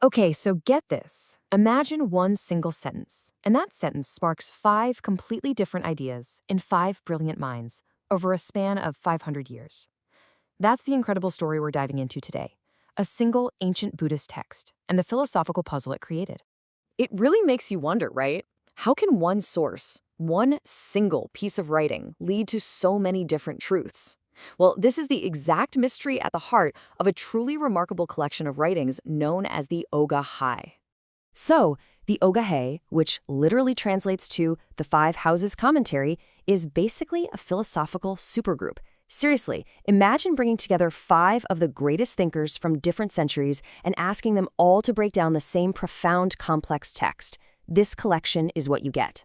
Okay, so get this. Imagine one single sentence, and that sentence sparks five completely different ideas in five brilliant minds over a span of 500 years. That's the incredible story we're diving into today. A single ancient Buddhist text and the philosophical puzzle it created. It really makes you wonder, right? How can one source, one single piece of writing, lead to so many different truths? Well, this is the exact mystery at the heart of a truly remarkable collection of writings known as the Oga Hae. So, the Oga Hae, which literally translates to the Five Houses Commentary, is basically a philosophical supergroup. Seriously, imagine bringing together five of the greatest thinkers from different centuries and asking them all to break down the same profound, complex text. This collection is what you get.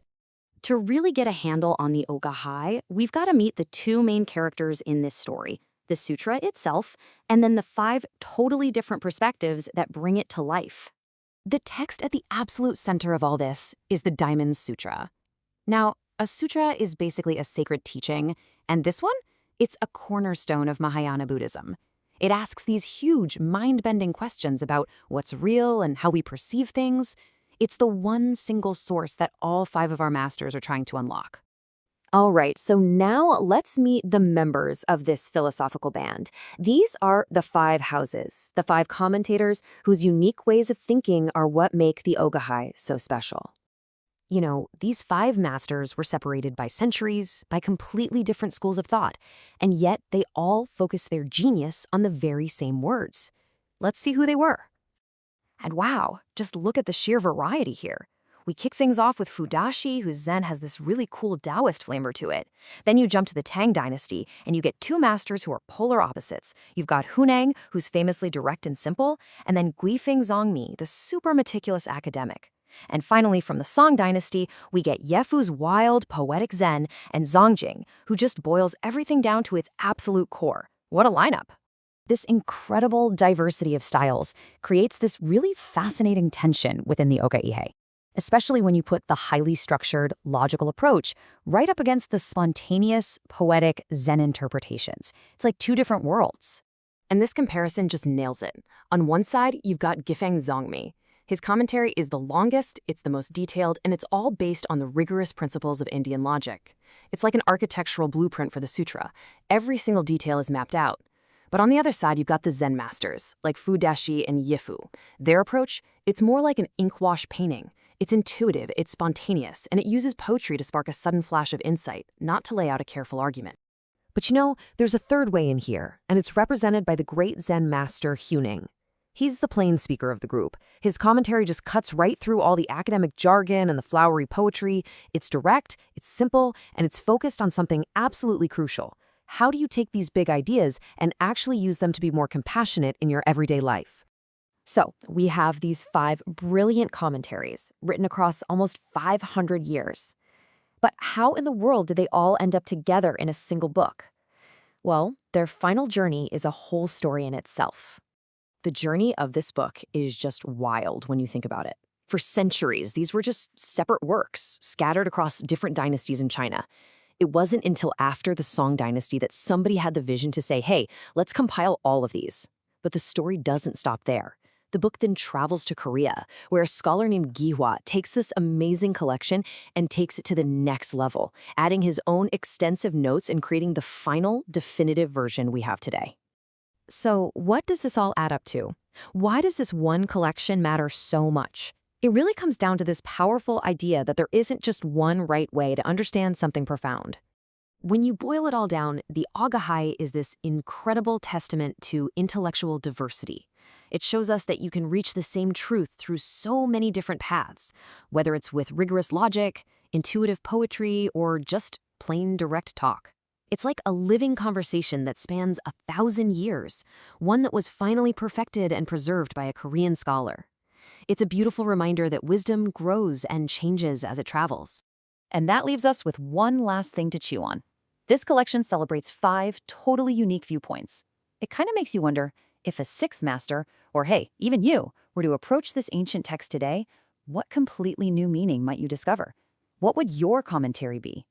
To really get a handle on the Oga Hae, we've got to meet the two main characters in this story, the sutra itself, and then the five totally different perspectives that bring it to life. The text at the absolute center of all this is the Diamond Sutra. Now, a sutra is basically a sacred teaching, and this one? It's a cornerstone of Mahayana Buddhism. It asks these huge, mind-bending questions about what's real and how we perceive things. It's the one single source that all five of our masters are trying to unlock. All right, so now let's meet the members of this philosophical band. These are the five houses, the five commentators whose unique ways of thinking are what make the Oga Hae so special. You know, these five masters were separated by centuries, by completely different schools of thought, and yet they all focused their genius on the very same words. Let's see who they were. And wow, just look at the sheer variety here. We kick things off with Dashi, whose Zen has this really cool Daoist flavor to it. Then you jump to the Tang dynasty, and you get two masters who are polar opposites. You've got Huineng, who's famously direct and simple, and then Guifeng Zongmi, the super meticulous academic. And finally, from the Song dynasty, we get Yefu's wild, poetic Zen and Zhongjing, who just boils everything down to its absolute core. What a lineup! This incredible diversity of styles creates this really fascinating tension within the Oga Hae, especially when you put the highly structured, logical approach right up against the spontaneous, poetic Zen interpretations. It's like two different worlds. And this comparison just nails it. On one side, you've got Guifeng Zongmi. His commentary is the longest, it's the most detailed, and it's all based on the rigorous principles of Indian logic. It's like an architectural blueprint for the sutra. Every single detail is mapped out. But on the other side, you've got the Zen masters, like Dashi and Yefu. Their approach, it's more like an inkwash painting. It's intuitive, it's spontaneous, and it uses poetry to spark a sudden flash of insight, not to lay out a careful argument. But you know, there's a third way in here, and it's represented by the great Zen master Huineng. He's the plain speaker of the group. His commentary just cuts right through all the academic jargon and the flowery poetry. It's direct, it's simple, and it's focused on something absolutely crucial. How do you take these big ideas and actually use them to be more compassionate in your everyday life? So, we have these five brilliant commentaries written across almost 500 years. But how in the world did they all end up together in a single book? Well, their final journey is a whole story in itself. The journey of this book is just wild when you think about it. For centuries, these were just separate works, scattered across different dynasties in China. It wasn't until after the Song dynasty that somebody had the vision to say, hey, let's compile all of these. But the story doesn't stop there. The book then travels to Korea, where a scholar named Gihwa takes this amazing collection and takes it to the next level, adding his own extensive notes and creating the final, definitive version we have today. So, what does this all add up to? Why does this one collection matter so much? It really comes down to this powerful idea that there isn't just one right way to understand something profound. When you boil it all down, the Oga Hae is this incredible testament to intellectual diversity. It shows us that you can reach the same truth through so many different paths, whether it's with rigorous logic, intuitive poetry, or just plain direct talk. It's like a living conversation that spans 1,000 years, one that was finally perfected and preserved by a Korean scholar. It's a beautiful reminder that wisdom grows and changes as it travels. And that leaves us with one last thing to chew on. This collection celebrates 5 totally unique viewpoints. It kind of makes you wonder, if a sixth master, or hey, even you, were to approach this ancient text today, what completely new meaning might you discover? What would your commentary be?